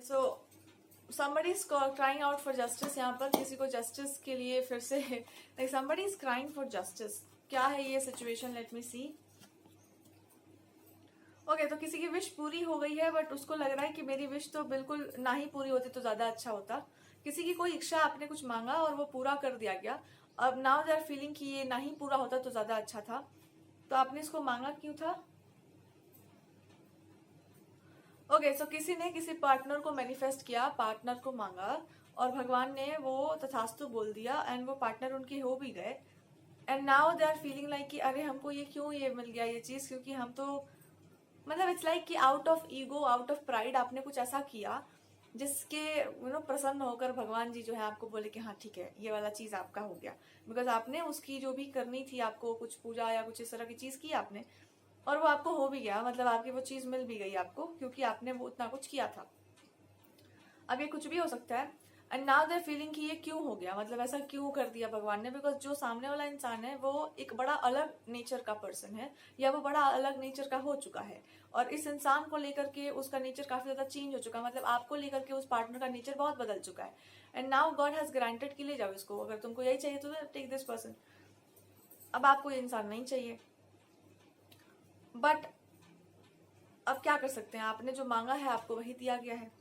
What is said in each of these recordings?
So somebody is crying out for justice। यहाँ पर किसी को जस्टिस के लिए फिर से like somebody is crying for justice। क्या है ये सिचुएशन, लेट मी सी। ओके, तो किसी की विश पूरी हो गई है, बट उसको लग रहा है कि मेरी विश तो बिल्कुल ना ही पूरी होती तो ज्यादा अच्छा होता। किसी की कोई इच्छा आपने कुछ मांगा और वो पूरा कर दिया गया। अब नाउ दे आर फीलिंग कि ये ना ही पूरा होता तो ज्यादा अच्छा था। तो आपने इसको मांगा क्यों था? ओके, सो किसी ने किसी पार्टनर को मैनिफेस्ट किया, पार्टनर को मांगा और भगवान ने वो तथास्तु बोल दिया एंड वो पार्टनर उनके हो भी गए। And now they are feeling like कि अरे हमको ये क्यों ये मिल गया ये चीज, क्योंकि हम तो मतलब इट्स लाइक कि out of ego, out of pride आपने कुछ ऐसा किया जिसके प्रसन्न होकर भगवान जी जो है आपको बोले कि हाँ ठीक है ये वाला चीज आपका हो गया। बिकॉज आपने उसकी जो भी करनी थी, आपको कुछ पूजा या कुछ इस तरह की चीज की आपने, और वो आपको हो भी गया। मतलब आपकी वो चीज मिल भी गई आपको, क्योंकि आपने वो उतना कुछ किया था। अब ये कुछ भी हो सकता है। एंड नाउ देयर फीलिंग कि ये क्यों हो गया, मतलब ऐसा क्यों कर दिया भगवान ने। बिकॉज जो सामने वाला इंसान है वो एक बड़ा अलग नेचर का पर्सन है, या वो बड़ा अलग नेचर का हो चुका है, और इस इंसान को लेकर के उसका नेचर काफी ज्यादा चेंज हो चुका है। मतलब आपको लेकर के उस पार्टनर का नेचर बहुत बदल चुका है। And now God has granted कि ले जाओ इसको, अगर तुमको यही चाहिए तो टेक दिस पर्सन। अब आपको ये इंसान नहीं चाहिए, बट अब क्या कर सकते हैं, आपने जो मांगा है आपको वही दिया गया है।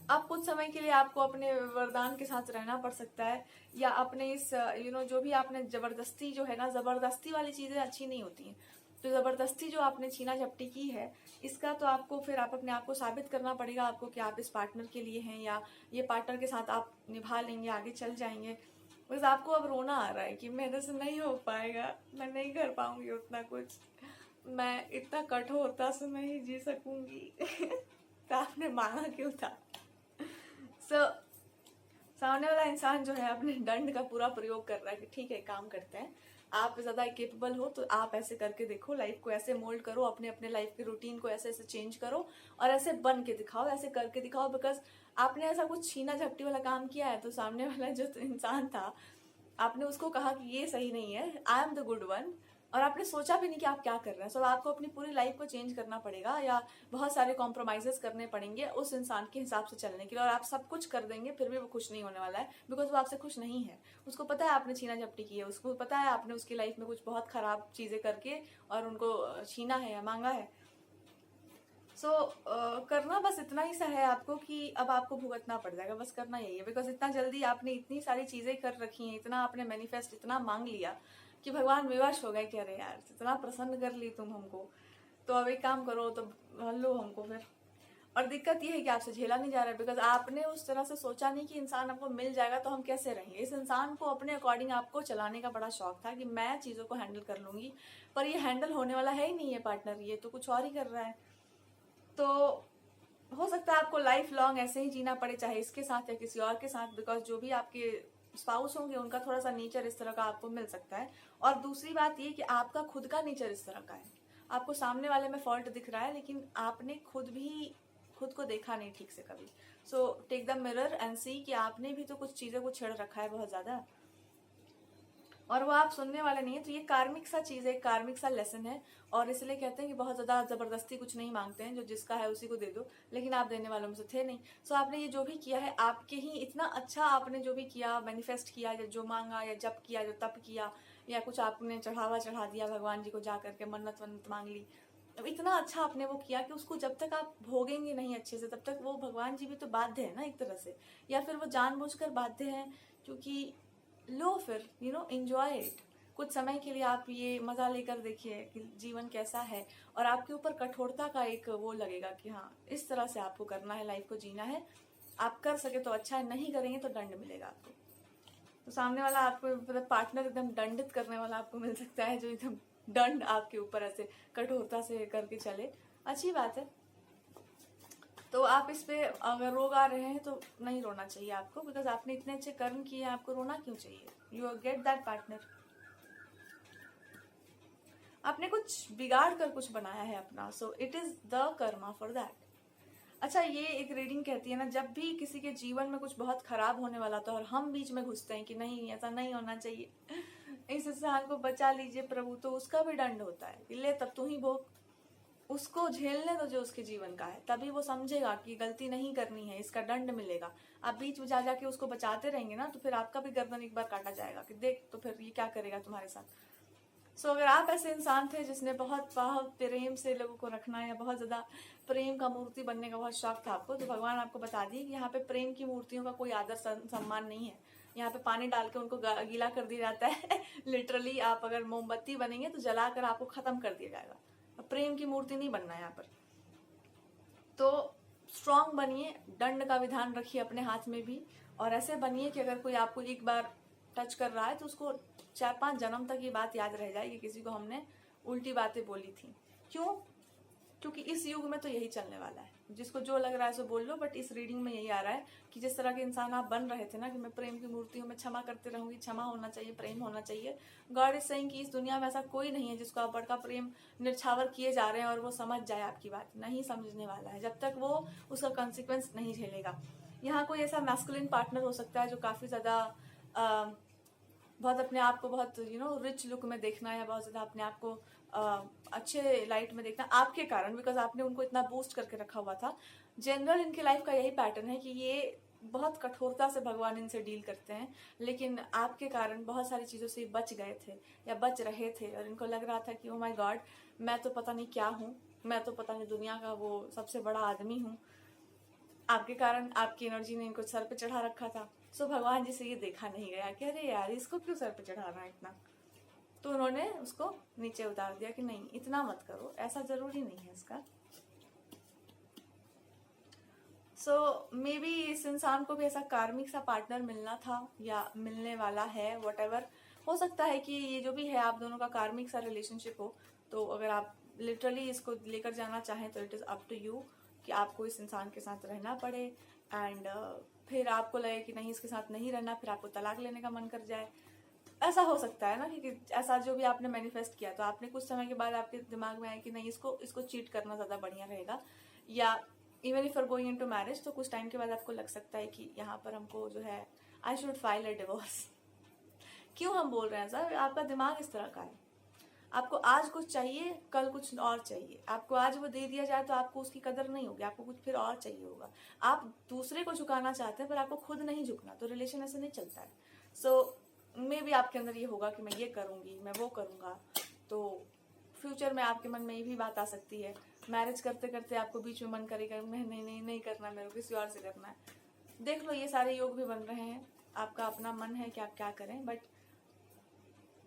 अब कुछ समय के लिए आपको अपने वरदान के साथ रहना पड़ सकता है, या अपने इस जो भी आपने जबरदस्ती जो है ना, जबरदस्ती वाली चीजें अच्छी नहीं होती हैं। तो जबरदस्ती जो आपने छीना झपटी की है, इसका तो आपको फिर आप अपने आप को साबित करना पड़ेगा आपको कि आप इस पार्टनर के लिए हैं, या ये पार्टनर के साथ आप निभा लेंगे, आगे चल जाएंगे। बस आपको अब रोना आ रहा है कि मेरे से नहीं हो पाएगा, मैं नहीं कर पाऊंगी उतना कुछ, मैं इतना कठोरता से नहीं जी सकूंगी। तो आपने मांगा क्यों था? सामने वाला इंसान जो है अपने दंड का पूरा प्रयोग कर रहा है कि ठीक है काम करते हैं, आप ज्यादा केपेबल हो तो आप ऐसे करके देखो, लाइफ को ऐसे मोल्ड करो, अपने अपने लाइफ के रूटीन को ऐसे ऐसे चेंज करो और ऐसे बन के दिखाओ, ऐसे करके दिखाओ। बिकॉज आपने ऐसा कुछ छीना झपटी वाला काम किया है, तो सामने वाला जो इंसान था, आपने उसको कहा कि ये सही नहीं है, I am the good one, और आपने सोचा भी नहीं कि आप क्या कर रहे हैं। सो आपको अपनी पूरी लाइफ को चेंज करना पड़ेगा, या बहुत सारे कॉम्प्रोमाइजेस करने पड़ेंगे उस इंसान के हिसाब से चलने के लिए, और आप सब कुछ कर देंगे फिर भी वो खुश नहीं होने वाला है। बिकॉज वो आपसे खुश नहीं है। उसको पता है आपने छीना झपटी की है, उसको पता है आपने उसकी लाइफ में कुछ बहुत खराब चीजें करके और उनको छीना है या मांगा है। सो करना बस इतना ही सा है आपको कि अब आपको भुगतना पड़ जाएगा, बस करना यही है। बिकॉज इतना जल्दी आपने इतनी सारी चीजें कर रखी हैं, इतना आपने मैनिफेस्ट इतना मांग लिया कि भगवान विवश हो गए कि अरे यार इतना प्रसन्न कर ली तुम हमको, तो अब एक काम करो, तो लो हमको फिर। और दिक्कत ये है कि आपसे झेला नहीं जा रहा है, बिकॉज आपने उस तरह से सोचा नहीं कि इंसान आपको मिल जाएगा तो हम कैसे रहेंगे। इस इंसान को अपने अकॉर्डिंग आपको चलाने का बड़ा शौक था कि मैं चीजों को हैंडल कर लूंगी, पर ये हैंडल होने वाला है ही नहीं है पार्टनर, ये तो कुछ और ही कर रहा है। तो हो सकता है आपको लाइफ लॉन्ग ऐसे ही जीना पड़े, चाहे इसके साथ या किसी और के साथ। बिकॉज जो भी आपके स्पाउस होंगे उनका थोड़ा सा नेचर इस तरह का आपको मिल सकता है। और दूसरी बात ये कि आपका खुद का नेचर इस तरह का है। आपको सामने वाले में फॉल्ट दिख रहा है, लेकिन आपने खुद को देखा नहीं ठीक से कभी। So take the mirror and see कि आपने भी तो कुछ चीजों को छेड़ रखा है बहुत ज्यादा, और वो आप सुनने वाले नहीं है। तो ये कार्मिक सा चीज है, कार्मिक सा लेसन है। और इसलिए कहते हैं कि बहुत ज्यादा जबरदस्ती कुछ नहीं मांगते हैं, जो जिसका है उसी को दे दो। लेकिन आप देने वालों में से थे नहीं। सो आपने ये जो भी किया है, आपके ही इतना अच्छा आपने जो भी किया, मैनिफेस्ट किया, या जो मांगा, या जप किया, जो तप किया, या कुछ आपने चढ़ावा चढ़ा दिया भगवान जी को, जा करके मन्नत वन्नत मांग ली, अब इतना अच्छा आपने वो किया कि उसको जब तक आप भोगेंगे नहीं अच्छे से, तब तक वो भगवान जी भी तो बाध्य है ना एक तरह से, या फिर वो जानबूझकर बाध्य है। क्योंकि लो फिर एंजॉय इट। कुछ समय के लिए आप ये मजा लेकर देखिए कि जीवन कैसा है, और आपके ऊपर कठोरता का एक वो लगेगा कि हाँ इस तरह से आपको करना है, लाइफ को जीना है। आप कर सके तो अच्छा है, नहीं करेंगे तो दंड मिलेगा आपको। तो सामने वाला आपको मतलब पार्टनर एकदम दंडित करने वाला आपको मिल सकता है, जो एकदम दंड आपके ऊपर ऐसे कठोरता से करके चले। अच्छी बात है। तो आप इस पे अगर रोग आ रहे हैं तो नहीं रोना चाहिए आपको, बिकॉज आपने इतने अच्छे कर्म किए हैं, आपको रोना क्यों चाहिए। You get that partner. आपने कुछ बिगाड़ कर कुछ बनाया है अपना, so it is the Karma for that. अच्छा, ये एक रीडिंग कहती है ना, जब भी किसी के जीवन में कुछ बहुत खराब होने वाला था और हम बीच में घुसते हैं कि नहीं ऐसा नहीं होना चाहिए, इस इंसान को बचा लीजिए प्रभु, तो उसका भी दंड होता है कि ले तब तू ही भोग, उसको झेलने दो जो उसके जीवन का है, तभी वो समझेगा कि गलती नहीं करनी है, इसका दंड मिलेगा। आप बीच में जा जाके उसको बचाते रहेंगे ना, तो फिर आपका भी गर्दन एक बार काटा जाएगा कि देख तो फिर ये क्या करेगा तुम्हारे साथ। सो अगर आप ऐसे इंसान थे जिसने बहुत बहुत प्रेम से लोगों को रखना है, या बहुत ज्यादा प्रेम का मूर्ति बनने का बहुत शौक था आपको, तो भगवान आपको बता दिए कि यहाँ पे प्रेम की मूर्तियों का कोई आदर सम्मान नहीं है। यहाँ पे पानी डाल के उनको गीला कर दिया जाता है लिटरली आप अगर मोमबत्ती बनेंगे तो जलाकर आपको खत्म कर दिया जाएगा। प्रेम की मूर्ति नहीं बनना है यहाँ पर। तो स्ट्रांग बनिए, दंड का विधान रखिए अपने हाथ में भी, और ऐसे बनिए कि अगर कोई आपको एक बार टच कर रहा है तो उसको 4-5 जन्म तक ये बात याद रह जाए कि किसी को हमने उल्टी बातें बोली थी। क्यों? क्योंकि इस युग में तो यही चलने वाला है, जिसको जो लग रहा है सो बोल लो, बट इस रीडिंग में यही आ रहा है कि जिस तरह के इंसान आप बन रहे थे ना कि मैं प्रेम की मूर्ति हूँ, मैं क्षमा करते रहूंगी, क्षमा होना चाहिए, प्रेम होना चाहिए, गॉड इज सेइंग कि इस दुनिया में ऐसा कोई नहीं है जिसको आप बड़का प्रेम निछावर किए जा रहे हैं और वो समझ जाए आपकी बात। नहीं समझने वाला है जब तक वो उसका कॉन्सिक्वेंस नहीं झेलेगा। यहाँ कोई ऐसा मैस्कुलिन पार्टनर हो सकता है जो काफी ज्यादा बहुत अपने आप को बहुत रिच लुक में देखना, या बहुत ज्यादा अपने आप को अच्छे लाइट में देखना आपके कारण, बिकॉज आपने उनको इतना बूस्ट करके रखा हुआ था। जनरल इनके लाइफ का यही पैटर्न है कि ये बहुत कठोरता से भगवान इनसे डील करते हैं, लेकिन आपके कारण बहुत सारी चीजों से बच गए थे या बच रहे थे, और इनको लग रहा था कि ओ माय गॉड मैं तो पता नहीं क्या हूँ, मैं तो पता नहीं दुनिया का वो सबसे बड़ा आदमी हूँ। आपके कारण आपकी एनर्जी ने इनको सर पे चढ़ा रखा था। सो भगवान जी से ये देखा नहीं गया कि अरे यार इसको क्यों सर पे चढ़ाना है इतना, तो उन्होंने उसको नीचे उतार दिया कि नहीं इतना मत करो, ऐसा जरूरी नहीं है इसका। सो मे बी इस इंसान को भी ऐसा कार्मिक सा पार्टनर मिलना था या मिलने वाला है, वट हो सकता है कि ये जो भी है आप दोनों का कार्मिक सा रिलेशनशिप हो। तो अगर आप लिटरली इसको लेकर जाना चाहें तो it is up to you कि आपको इस इंसान के साथ रहना पड़े, एंड फिर आपको लगे कि नहीं इसके साथ नहीं रहना, फिर आपको तलाक लेने का मन कर जाए। ऐसा हो सकता है ना कि ऐसा जो भी आपने मैनिफेस्ट किया तो आपने कुछ समय के बाद आपके दिमाग में आया कि नहीं इसको चीट करना ज्यादा बढ़िया रहेगा, या even if are going into marriage तो कुछ टाइम के बाद आपको लग सकता है कि यहाँ पर हमको जो है I should file a divorce. क्यों हम बोल रहे हैं सर? आपका दिमाग इस तरह का है, आपको आज कुछ चाहिए कल कुछ और चाहिए, आपको आज वो दे दिया जाए तो आपको उसकी कदर नहीं होगी, आपको कुछ फिर और चाहिए होगा। आप दूसरे को झुकाना चाहते हैं पर आपको खुद नहीं झुकना, तो रिलेशन ऐसे नहीं चलता है। सो मे भी आपके अंदर ये होगा कि मैं ये करूंगी, मैं वो करूंगा, तो फ्यूचर में आपके मन में ये भी बात आ सकती है। मैरिज करते करते आपको बीच में मन करेगा मैं नहीं करना, मेरे को किसी और से करना है। देख लो ये सारे योग भी बन रहे हैं, आपका अपना मन है कि आप क्या करें, बट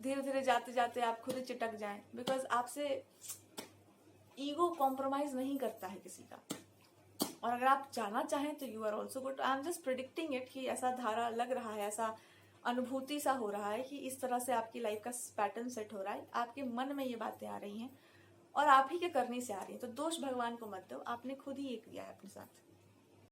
धीरे धीरे जाते जाते आप खुद ही चिटक जाएं, बिकॉज आपसे ईगो कॉम्प्रोमाइज नहीं करता है किसी का। और अगर आप जाना चाहें तो you are also good. I am just predicting it कि ऐसा धारा लग रहा है, ऐसा अनुभूति सा हो रहा है कि इस तरह से आपकी लाइफ का पैटर्न सेट हो रहा है, आपके मन में ये बातें आ रही हैं और आप ही के करने से आ रही है। तो दोष भगवान को मत दो, आपने खुद ही ये किया है अपने साथ।